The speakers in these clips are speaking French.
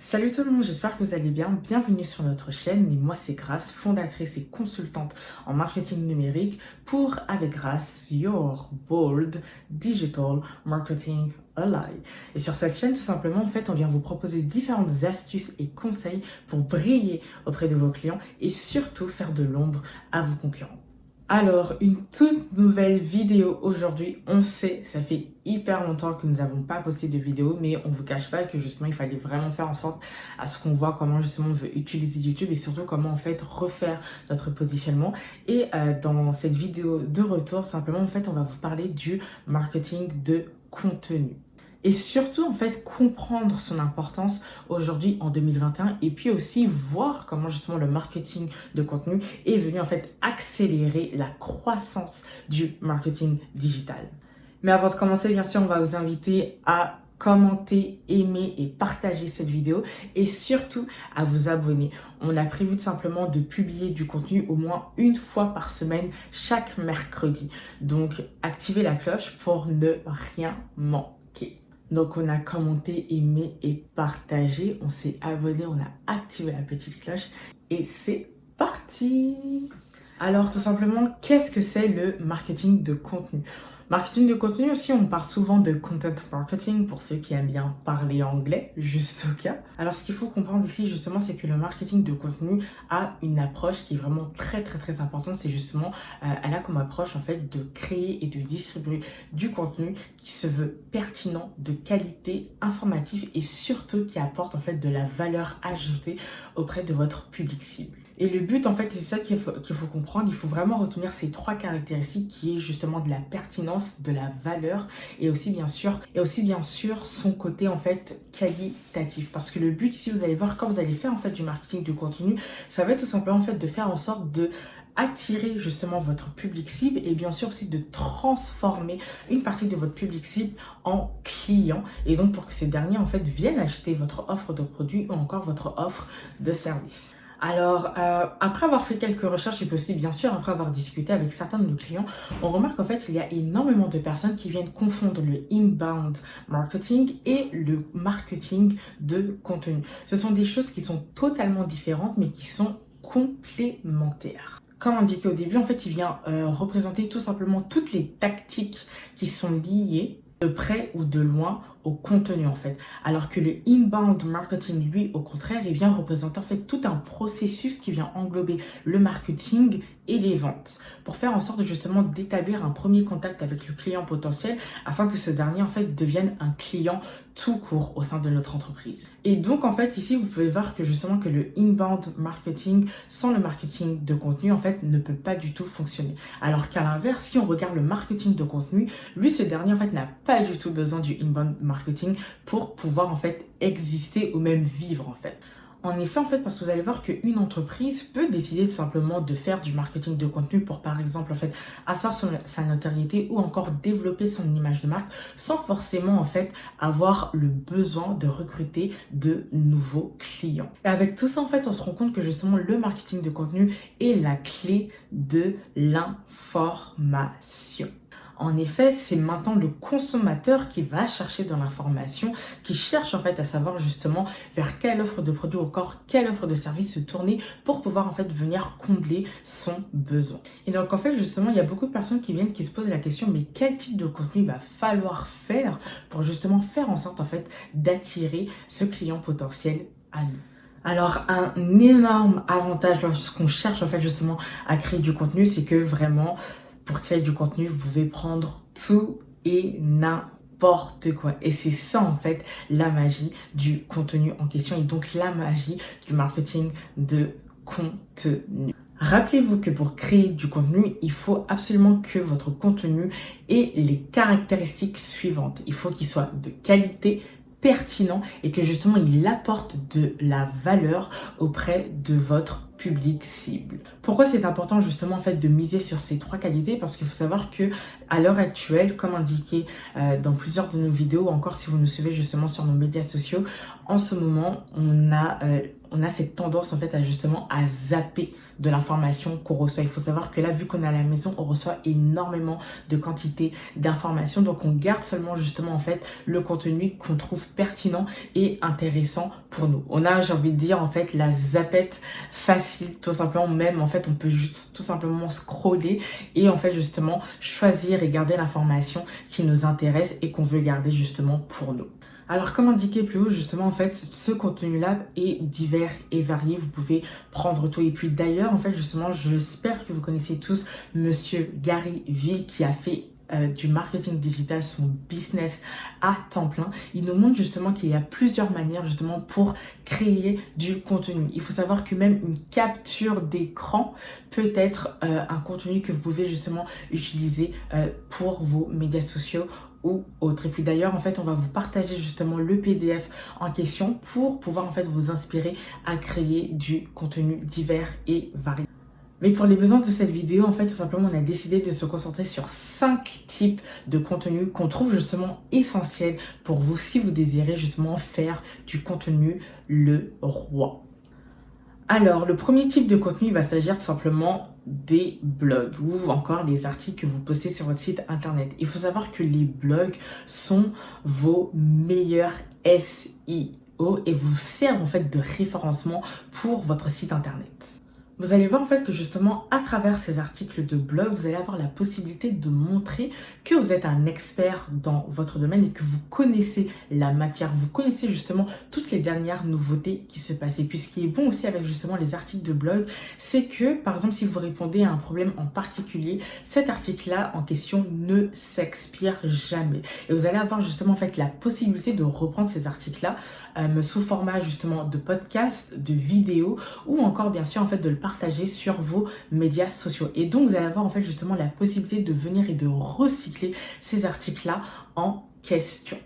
Salut tout le monde, j'espère que vous allez bien. Bienvenue sur notre chaîne. Et moi, c'est Grace, fondatrice et consultante en marketing numérique pour Avec Grace, Your Bold Digital Marketing Ally. Et sur cette chaîne, tout simplement, en fait, on vient vous proposer différentes astuces et conseils pour briller auprès de vos clients et surtout faire de l'ombre à vos concurrents. Alors, une toute nouvelle vidéo aujourd'hui. On sait, ça fait hyper longtemps que nous n'avons pas posté de vidéo, mais on ne vous cache pas que justement, il fallait vraiment faire en sorte à ce qu'on voit comment justement on veut utiliser YouTube et surtout comment en fait refaire notre positionnement. Et dans cette vidéo de retour, simplement en fait, on va vous parler du marketing de contenu. Et surtout, en fait, comprendre son importance aujourd'hui en 2021 et puis aussi voir comment justement le marketing de contenu est venu en fait accélérer la croissance du marketing digital. Mais avant de commencer, bien sûr, on va vous inviter à commenter, aimer et partager cette vidéo et surtout à vous abonner. On a prévu tout simplement de publier du contenu au moins une fois par semaine, chaque mercredi. Donc, activez la cloche pour ne rien manquer. Donc, on a commenté, aimé et partagé. On s'est abonné, on a activé la petite cloche et c'est parti! Alors, tout simplement, qu'est-ce que c'est le marketing de contenu? Marketing de contenu aussi, on parle souvent de content marketing pour ceux qui aiment bien parler anglais, juste au cas. Alors, ce qu'il faut comprendre ici, justement, c'est que le marketing de contenu a une approche qui est vraiment très importante. C'est justement, elle a comme approche, en fait, de créer et de distribuer du contenu qui se veut pertinent, de qualité, informatif et surtout qui apporte, en fait, de la valeur ajoutée auprès de votre public cible. Et le but, en fait, c'est ça qu'il faut comprendre. Il faut vraiment retenir ces trois caractéristiques qui est justement de la pertinence, de la valeur et aussi bien sûr son côté en fait qualitatif. Parce que le but ici, vous allez voir quand vous allez faire en fait du marketing de contenu, ça va être tout simplement en fait de faire en sorte de attirer justement votre public cible et bien sûr aussi de transformer une partie de votre public cible en client et donc pour que ces derniers en fait viennent acheter votre offre de produit ou encore votre offre de service. Alors, après avoir fait quelques recherches et puis aussi, bien sûr, après avoir discuté avec certains de nos clients, on remarque qu'en fait, il y a énormément de personnes qui viennent confondre le inbound marketing et le marketing de contenu. Ce sont des choses qui sont totalement différentes, mais qui sont complémentaires. Comme indiqué au début, en fait, il vient représenter tout simplement toutes les tactiques qui sont liées de près ou de loin au contenu en fait. Alors que le inbound marketing, lui, au contraire, il vient représenter en fait tout un processus qui vient englober le marketing et les ventes pour faire en sorte justement d'établir un premier contact avec le client potentiel afin que ce dernier en fait devienne un client tout court au sein de notre entreprise. Et donc en fait ici vous pouvez voir que justement que le inbound marketing sans le marketing de contenu en fait ne peut pas du tout fonctionner. Alors qu'à l'inverse, si on regarde le marketing de contenu, lui ce dernier en fait n'a pas du tout besoin du inbound marketing pour pouvoir en fait exister ou même vivre en fait. En effet, en fait, parce que vous allez voir qu'une entreprise peut décider tout simplement de faire du marketing de contenu pour, par exemple, en fait, asseoir sa notoriété ou encore développer son image de marque sans forcément, en fait, avoir le besoin de recruter de nouveaux clients. Et avec tout ça, en fait, on se rend compte que justement, le marketing de contenu est la clé de l'information. En effet, c'est maintenant le consommateur qui va chercher dans l'information, qui cherche en fait à savoir justement vers quelle offre de produit ou encore quelle offre de service se tourner pour pouvoir en fait venir combler son besoin. Et donc en fait justement, il y a beaucoup de personnes qui viennent qui se posent la question mais quel type de contenu va falloir faire pour justement faire en sorte en fait d'attirer ce client potentiel à nous. Alors, un énorme avantage lorsqu'on cherche en fait justement à créer du contenu, c'est que vraiment pour créer du contenu, vous pouvez prendre tout et n'importe quoi. Et c'est ça, en fait, la magie du contenu en question et donc la magie du marketing de contenu. Rappelez-vous que pour créer du contenu, il faut absolument que votre contenu ait les caractéristiques suivantes. Il faut qu'il soit de qualité, pertinent et que justement il apporte de la valeur auprès de votre public cible. Pourquoi c'est important justement en fait de miser sur ces trois qualités? Parce qu'il faut savoir que à l'heure actuelle, comme indiqué dans plusieurs de nos vidéos, encore si vous nous suivez justement sur nos médias sociaux, en ce moment, on a cette tendance en fait à justement à zapper de l'information qu'on reçoit. Il faut savoir que là, vu qu'on est à la maison, on reçoit énormément de quantité d'informations. Donc, on garde seulement justement en fait le contenu qu'on trouve pertinent et intéressant pour nous. On a, j'ai envie de dire, en fait, la zappette facile, tout simplement. Même, en fait, on peut juste tout simplement scroller et en fait, justement, choisir et garder l'information qui nous intéresse et qu'on veut garder justement pour nous. Alors, comme indiqué plus haut, justement, en fait, ce contenu-là est divers et varié. Vous pouvez prendre tout. Et puis, d'ailleurs, en fait, justement, j'espère que vous connaissez tous Monsieur Gary Vee qui a fait du marketing digital son business à temps plein. Il nous montre justement qu'il y a plusieurs manières justement pour créer du contenu. Il faut savoir que même une capture d'écran peut être un contenu que vous pouvez justement utiliser pour vos médias sociaux ou autres. Et puis d'ailleurs, en fait, on va vous partager justement le PDF en question pour pouvoir en fait vous inspirer à créer du contenu divers et varié. Mais pour les besoins de cette vidéo, en fait, tout simplement, on a décidé de se concentrer sur 5 types de contenus qu'on trouve justement essentiels pour vous si vous désirez justement faire du contenu le roi. Alors, le premier type de contenu va s'agir tout simplement des blogs ou encore des articles que vous postez sur votre site internet. Il faut savoir que les blogs sont vos meilleurs SEO et vous servent en fait de référencement pour votre site internet. Vous allez voir en fait que justement à travers ces articles de blog, vous allez avoir la possibilité de montrer que vous êtes un expert dans votre domaine et que vous connaissez la matière, vous connaissez justement toutes les dernières nouveautés qui se passent. Et puis ce qui est bon aussi avec justement les articles de blog, c'est que par exemple si vous répondez à un problème en particulier, cet article-là en question ne s'expire jamais. Et vous allez avoir justement en fait la possibilité de reprendre ces articles-là sous format justement de podcast, de vidéo ou encore bien sûr en fait de le partager sur vos médias sociaux. Et donc, vous allez avoir en fait justement la possibilité de venir et de recycler ces articles-là en question.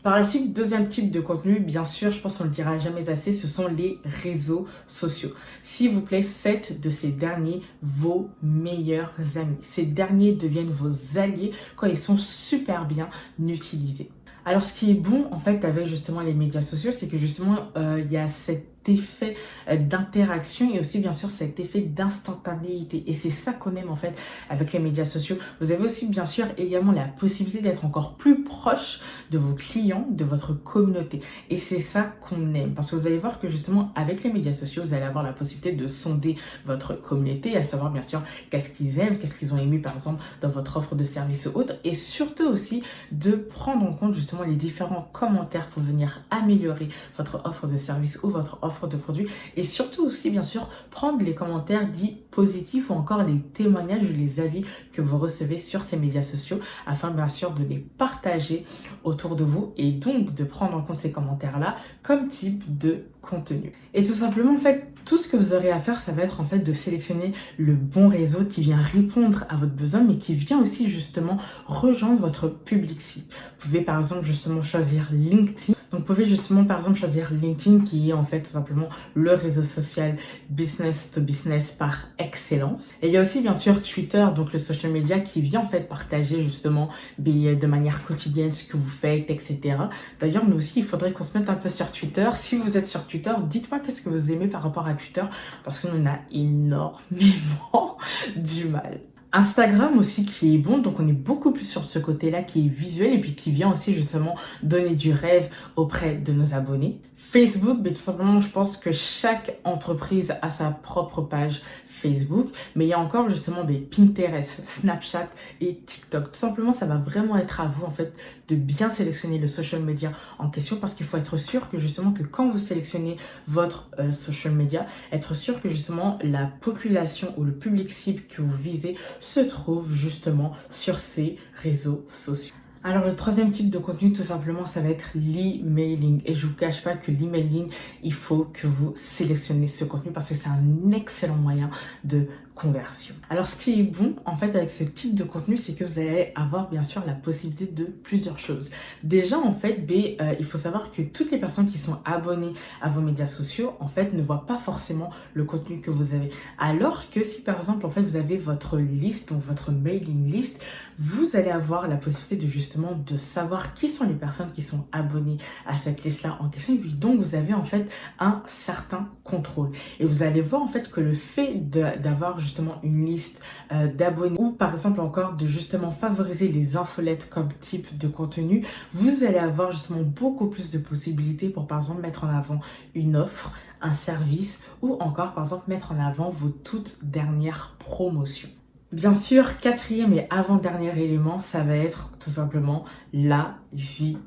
Par la suite, deuxième type de contenu, bien sûr, je pense qu'on ne le dira jamais assez, ce sont les réseaux sociaux. S'il vous plaît, faites de ces derniers vos meilleurs amis. Ces derniers deviennent vos alliés quand ils sont super bien utilisés. Alors, ce qui est bon, en fait, avec justement les médias sociaux, c'est que justement, il y a cet effet d'interaction et aussi, bien sûr, cet effet d'instantanéité. Et c'est ça qu'on aime, en fait, avec les médias sociaux. Vous avez aussi, bien sûr, également la possibilité d'être encore plus proche de vos clients, de votre communauté. Et c'est ça qu'on aime. Parce que vous allez voir que, justement, avec les médias sociaux, vous allez avoir la possibilité de sonder votre communauté, à savoir, bien sûr, qu'est-ce qu'ils aiment, qu'est-ce qu'ils ont aimé, par exemple, dans votre offre de service ou autre. Et surtout aussi, de prendre en compte, justement, les différents commentaires pour venir améliorer votre offre de service ou votre offre de produit et surtout aussi bien sûr prendre les commentaires dits positifs ou encore les témoignages ou les avis que vous recevez sur ces médias sociaux afin bien sûr de les partager autour de vous et donc de prendre en compte ces commentaires là comme type de contenu. Et tout simplement en fait tout ce que vous aurez à faire, ça va être en fait de sélectionner le bon réseau qui vient répondre à votre besoin, mais qui vient aussi justement rejoindre votre public cible. Vous pouvez par exemple justement choisir LinkedIn. Donc vous pouvez justement par exemple choisir LinkedIn qui est en fait tout simplement le réseau social business to business par excellence. Et il y a aussi bien sûr Twitter, donc le social media qui vient en fait partager justement de manière quotidienne ce que vous faites, etc. D'ailleurs nous aussi il faudrait qu'on se mette un peu sur Twitter. Si vous êtes sur Twitter, dites-moi qu'est-ce que vous aimez par rapport à Twitter parce qu'on a énormément du mal. Instagram aussi qui est bon, donc on est beaucoup plus sur ce côté-là qui est visuel et puis qui vient aussi justement donner du rêve auprès de nos abonnés. Facebook, mais tout simplement je pense que chaque entreprise a sa propre page Facebook, mais il y a encore justement des Pinterest, Snapchat et TikTok. Tout simplement ça va vraiment être à vous en fait de bien sélectionner le social media en question parce qu'il faut être sûr que justement que quand vous sélectionnez votre social media, être sûr que justement la population ou le public cible que vous visez se trouve justement sur ces réseaux sociaux. Alors le troisième type de contenu tout simplement ça va être l'emailing et je vous cache pas que l'emailing il faut que vous sélectionnez ce contenu parce que c'est un excellent moyen de conversion. Alors ce qui est bon en fait avec ce type de contenu, c'est que vous allez avoir bien sûr la possibilité de plusieurs choses. Déjà en fait, il faut savoir que toutes les personnes qui sont abonnées à vos médias sociaux en fait ne voient pas forcément le contenu que vous avez. Alors que si par exemple en fait vous avez votre liste, donc votre mailing list, vous allez avoir la possibilité de justement de savoir qui sont les personnes qui sont abonnées à cette liste-là en question, et puis donc vous avez en fait un certain contrôle. Et vous allez voir en fait que le fait d'avoir justement une liste d'abonnés, ou par exemple encore de justement favoriser les infolettes comme type de contenu, vous allez avoir justement beaucoup plus de possibilités pour par exemple mettre en avant une offre, un service, ou encore par exemple mettre en avant vos toutes dernières promotions. Bien sûr, quatrième et avant-dernier élément, ça va être tout simplement la vidéo.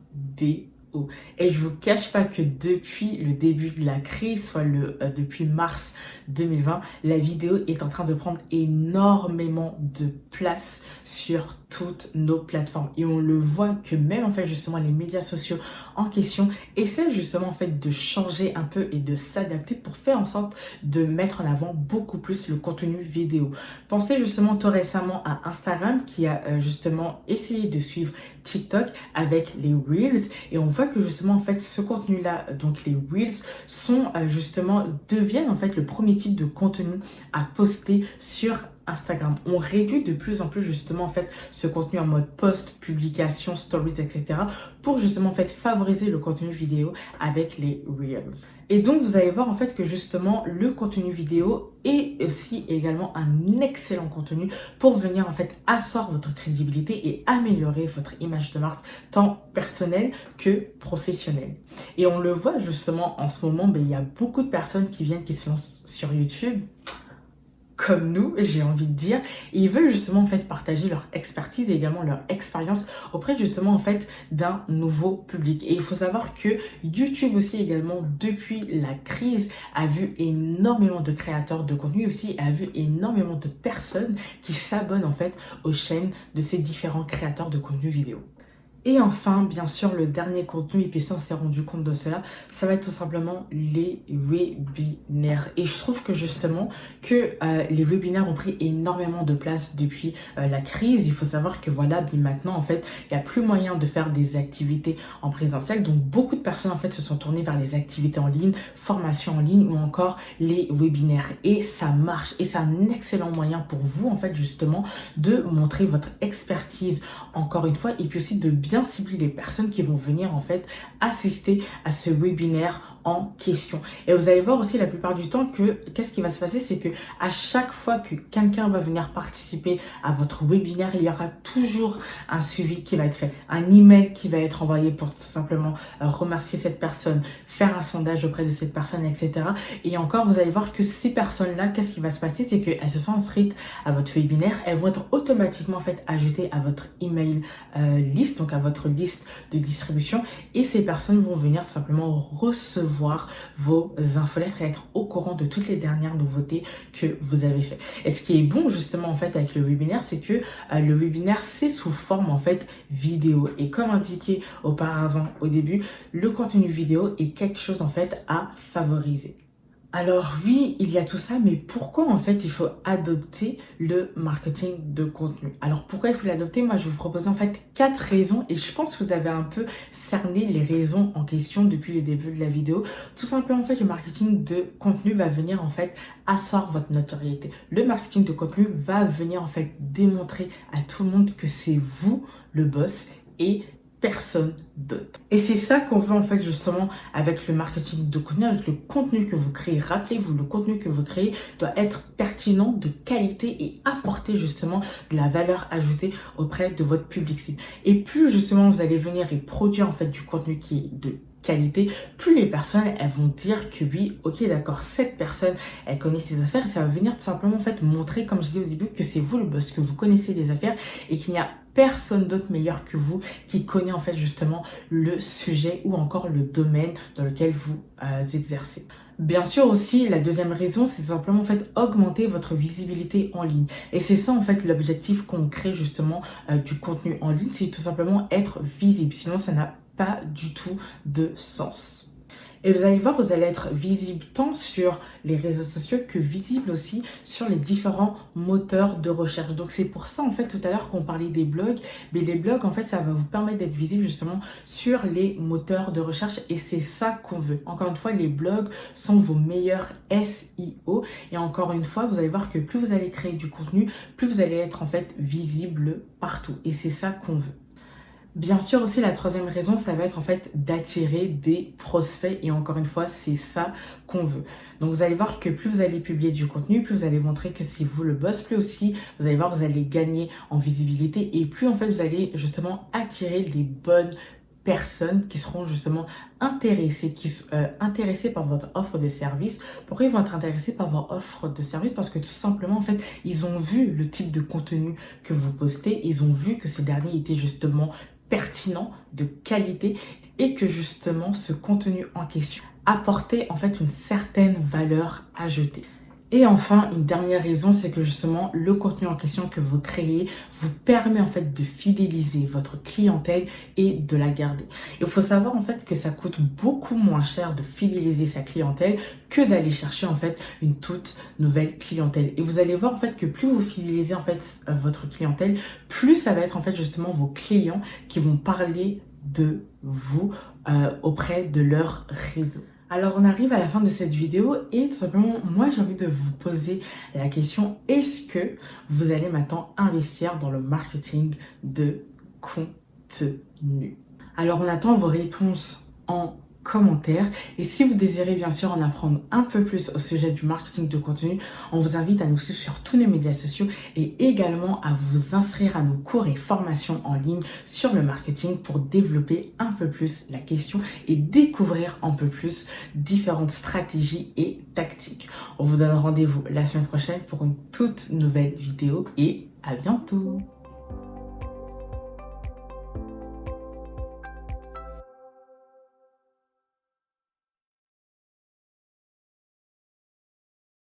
Et je vous cache pas que depuis le début de la crise, soit depuis mars 2020, la vidéo est en train de prendre énormément de place sur toutes nos plateformes. Et on le voit que même en fait justement les médias sociaux en question essaient justement en fait de changer un peu et de s'adapter pour faire en sorte de mettre en avant beaucoup plus le contenu vidéo. Pensez justement tout récemment à Instagram qui a justement essayé de suivre TikTok avec les Reels, et on voit que justement en fait ce contenu là, donc les Reels sont deviennent en fait le premier type de contenu à poster sur Instagram. On réduit de plus en plus justement en fait ce contenu en mode post, publication, stories, etc. pour justement en fait favoriser le contenu vidéo avec les Reels. Et donc vous allez voir en fait que justement le contenu vidéo est aussi également un excellent contenu pour venir en fait asseoir votre crédibilité et améliorer votre image de marque tant personnelle que professionnelle. Et on le voit justement en ce moment, il y a beaucoup de personnes qui se lancent sur YouTube comme nous, j'ai envie de dire, et ils veulent justement en fait partager leur expertise et également leur expérience auprès justement en fait d'un nouveau public. Et il faut savoir que YouTube aussi également depuis la crise a vu énormément de créateurs de contenu, aussi a vu énormément de personnes qui s'abonnent en fait aux chaînes de ces différents créateurs de contenu vidéo. Et enfin, bien sûr, le dernier contenu, et puis ça on s'est rendu compte de cela, ça va être tout simplement les webinaires. Et je trouve que justement que les webinaires ont pris énormément de place depuis la crise. Il faut savoir que voilà, maintenant en fait, il n'y a plus moyen de faire des activités en présentiel. Donc beaucoup de personnes en fait se sont tournées vers les activités en ligne, formations en ligne ou encore les webinaires. Et ça marche. Et c'est un excellent moyen pour vous en fait justement de montrer votre expertise encore une fois, et puis aussi de bien cibler les personnes qui vont venir en fait assister à ce webinaire en question. Et vous allez voir aussi la plupart du temps que qu'est-ce qui va se passer, c'est que à chaque fois que quelqu'un va venir participer à votre webinaire, il y aura toujours un suivi qui va être fait, un email qui va être envoyé pour tout simplement remercier cette personne, faire un sondage auprès de cette personne, etc. Et encore, vous allez voir que ces personnes-là, qu'est-ce qui va se passer, c'est qu'elles se sont inscrites à votre webinaire, elles vont être automatiquement en fait ajoutées à votre email liste, donc à votre liste de distribution, et ces personnes vont venir tout simplement recevoir vos infolettes et être au courant de toutes les dernières nouveautés que vous avez fait. Et ce qui est bon justement en fait avec le webinaire, c'est que le webinaire c'est sous forme en fait vidéo, et comme indiqué auparavant au début, le contenu vidéo est quelque chose en fait à favoriser. Alors oui, il y a tout ça, mais pourquoi en fait il faut adopter le marketing de contenu? Alors pourquoi il faut l'adopter? Moi je vais vous proposer en fait 4 raisons, et je pense que vous avez un peu cerné les raisons en question depuis le début de la vidéo. Tout simplement en fait le marketing de contenu va venir en fait asseoir votre notoriété. Le marketing de contenu va venir en fait démontrer à tout le monde que c'est vous le boss et personne d'autre. Et c'est ça qu'on veut en fait justement avec le marketing de contenu, avec le contenu que vous créez. Rappelez-vous, le contenu que vous créez doit être pertinent, de qualité et apporter justement de la valeur ajoutée auprès de votre public cible. Et plus justement vous allez venir et produire en fait du contenu qui est de qualité, plus les personnes elles vont dire que oui, ok d'accord, cette personne elle connaît ses affaires, et ça va venir tout simplement en fait montrer, comme je disais au début, que c'est vous le boss, que vous connaissez les affaires et qu'il n'y a personne d'autre meilleur que vous qui connaît en fait justement le sujet ou encore le domaine dans lequel vous exercez. Bien sûr aussi, la deuxième raison, c'est simplement en fait augmenter votre visibilité en ligne. Et c'est ça en fait l'objectif qu'on crée justement du contenu en ligne, c'est tout simplement être visible. Sinon, ça n'a pas du tout de sens. Et vous allez voir, vous allez être visible tant sur les réseaux sociaux que visible aussi sur les différents moteurs de recherche. Donc c'est pour ça en fait tout à l'heure qu'on parlait des blogs, mais les blogs en fait ça va vous permettre d'être visible justement sur les moteurs de recherche et c'est ça qu'on veut. Encore une fois, les blogs sont vos meilleurs SEO et encore une fois, vous allez voir que plus vous allez créer du contenu, plus vous allez être en fait visible partout et c'est ça qu'on veut. Bien sûr aussi la troisième raison, ça va être en fait d'attirer des prospects et encore une fois, c'est ça qu'on veut. Donc vous allez voir que plus vous allez publier du contenu, plus vous allez montrer que c'est vous le boss, plus aussi vous allez voir vous allez gagner en visibilité et plus en fait vous allez justement attirer les bonnes personnes qui seront justement intéressées, intéressées par votre offre de service. Pourquoi ils vont être intéressés par votre offre de service? Parce que tout simplement, en fait, ils ont vu le type de contenu que vous postez, ils ont vu que ces derniers étaient justement pertinent, de qualité et que justement ce contenu en question apportait en fait une certaine valeur ajoutée. Et enfin, une dernière raison, c'est que justement le contenu en question que vous créez vous permet en fait de fidéliser votre clientèle et de la garder. Il faut savoir en fait que ça coûte beaucoup moins cher de fidéliser sa clientèle que d'aller chercher en fait une toute nouvelle clientèle. Et vous allez voir en fait que plus vous fidélisez en fait votre clientèle, plus ça va être en fait justement vos clients qui vont parler de vous auprès de leur réseau. Alors on arrive à la fin de cette vidéo et tout simplement moi j'ai envie de vous poser la question, est-ce que vous allez maintenant investir dans le marketing de contenu? Alors on attend vos réponses en commentaire et si vous désirez bien sûr en apprendre un peu plus au sujet du marketing de contenu, on vous invite à nous suivre sur tous les médias sociaux et également à vous inscrire à nos cours et formations en ligne sur le marketing pour développer un peu plus la question et découvrir un peu plus différentes stratégies et tactiques. On vous donne rendez-vous la semaine prochaine pour une toute nouvelle vidéo et à bientôt.